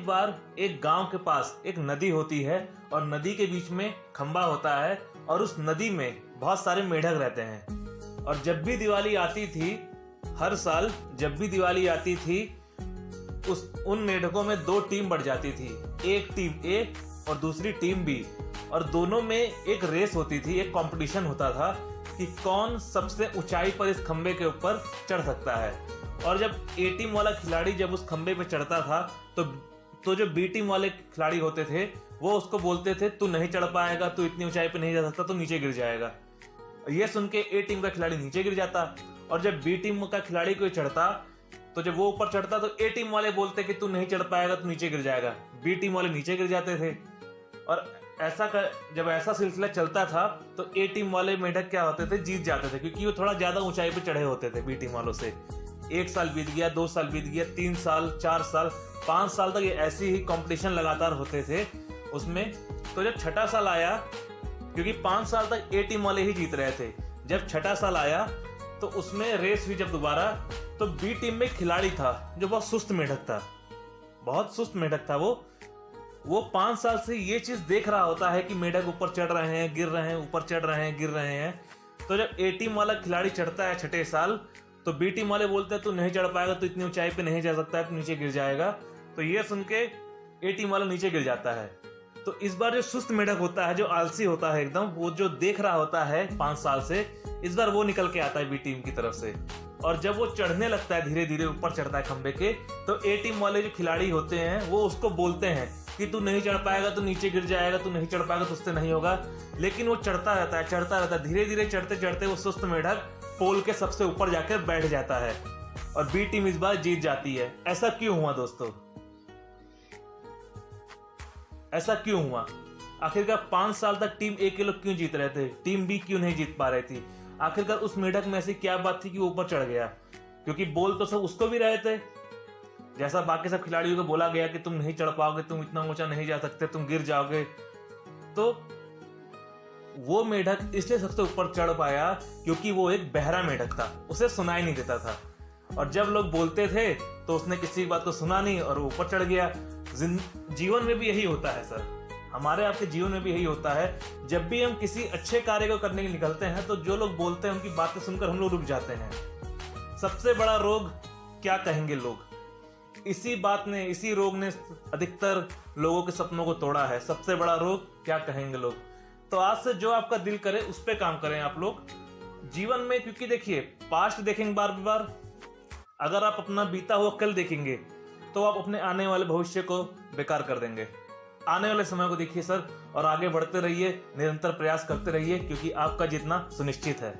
बार एक गांव के पास एक नदी होती है और नदी के बीच में खंबा होता है और उस नदी में बहुत सारे मेढक रहते हैं। और जब भी दिवाली आती थी, हर साल जब भी दिवाली आती थी, उन मेढकों में दो टीम बढ़ जाती थी, एक टीम ए और दूसरी टीम बी, और दोनों में एक रेस होती थी, एक कंपटीशन होता था कि कौन सबसे ऊंचाई पर इस खंबे के ऊपर चढ़ सकता है। और जब ए टीम वाला खिलाड़ी जब उस खंबे पे चढ़ता था तो जो बी टीम वाले खिलाड़ी होते थे वो उसको बोलते थे तू नहीं चढ़ पाएगा, तू इतनी ऊंचाई पे नहीं जा सकता, तू नीचे गिर जाएगा। ये सुन के ए टीम का खिलाड़ी नीचे गिर जाता और जब बी टीम का खिलाड़ी कोई चढ़ता तो जब वो ऊपर चढ़ता तो ए टीम वाले बोलते कि तू नहीं चढ़ पाएगा, तू नीचे गिर जाएगा। बी टीम वाले नीचे गिर जाते थे। और जब ऐसा सिलसिला चलता था तो ए टीम वाले मेढक क्या होते थे, जीत जाते थे, क्योंकि वो थोड़ा ज्यादा ऊंचाई पे चढ़े होते थे बी टीम वालों से। 1 साल बीत गया, 2 साल बीत गया, 3 साल, 4 साल, 5 साल तक ये ऐसी ही कंपटीशन लगातार होते थे उसमें। तो जब छठा साल आया, क्योंकि 5 साल तक ए टीम वाले ही जीत रहे थे, जब छठा साल आया तो उसमें रेस हुई जब दोबारा, तो बी टीम में खिलाड़ी था जो बहुत सुस्त मेढक था, बहुत सुस्त मेढक था। वो 5 साल से ये चीज देख रहा होता है कि मेढक ऊपर चढ़ रहे हैं, गिर रहे हैं, ऊपर चढ़ रहे हैं, गिर रहे हैं। तो जब ए टीम वाला खिलाड़ी चढ़ता है छठे साल तो बी टीम वाले बोलते हैं तू नहीं चढ़ पाएगा, तू इतनी ऊंचाई पे नहीं जा सकता है, तू नीचे गिर जाएगा। तो ये सुन के ए टीम वाला नीचे गिर जाता है। तो इस बार जो सुस्त मेढक होता है, जो आलसी होता है एकदम, वो जो देख रहा होता है 5 साल से, इस बार वो निकल के आता है बी टीम की तरफ से। और जब वो चढ़ने लगता है, धीरे धीरे ऊपर चढ़ता है खंबे के, तो ए टीम वाले जो खिलाड़ी होते हैं वो उसको बोलते हैं कि तू नहीं चढ़ पाएगा, तू नीचे गिर जाएगा, तू नहीं चढ़ पाएगा, तुझसे नहीं होगा। लेकिन वो चढ़ता रहता है, चढ़ता रहता है। धीरे धीरे चढ़ते चढ़ते वो सुस्त मेढक पोल के सबसे ऊपर जाकर बैठ जाता है और बी टीम इस बार जीत जाती है। ऐसा क्यों हुआ दोस्तों? ऐसा क्यों हुआ? आखिरकार 5 साल तक टीम ए के लोग क्यों जीत रहे थे, टीम बी क्यों नहीं जीत पा रही थी? आखिरकार उस मेढक में ऐसी क्या बात थी कि वो ऊपर चढ़ गया? क्योंकि बोल तो सब उसको भी रहे थे, जैसा बाकी सब खिलाड़ियों को बोला गया कि तुम नहीं चढ़ पाओगे, तुम इतना ऊंचा नहीं जा सकते, तुम गिर जाओगे। तो वो मेढक इसलिए सबसे ऊपर चढ़ पाया क्योंकि वो एक बहरा मेढक था, उसे सुनाई नहीं देता था। और जब लोग बोलते थे तो उसने किसी की बात को सुना नहीं और ऊपर चढ़ गया। जीवन में भी यही होता है सर, हमारे आपके जीवन में भी यही होता है। जब भी हम किसी अच्छे कार्य को करने के लिए निकलते हैं तो जो लोग बोलते हैं उनकी बातें सुनकर हम लोग रुक जाते हैं। सबसे बड़ा रोग क्या कहेंगे लोग, इसी बात ने, इसी रोग ने अधिकतर लोगों के सपनों को तोड़ा है। सबसे बड़ा रोग क्या कहेंगे लोग। तो आज से जो आपका दिल करे उस पे काम करें आप लोग जीवन में। क्योंकि देखिए, पास्ट देखेंगे बार बार, अगर आप अपना बीता हुआ कल देखेंगे तो आप अपने आने वाले भविष्य को बेकार कर देंगे। आने वाले समय को देखिए सर, और आगे बढ़ते रहिए, निरंतर प्रयास करते रहिए, क्योंकि आपका जीतना सुनिश्चित है।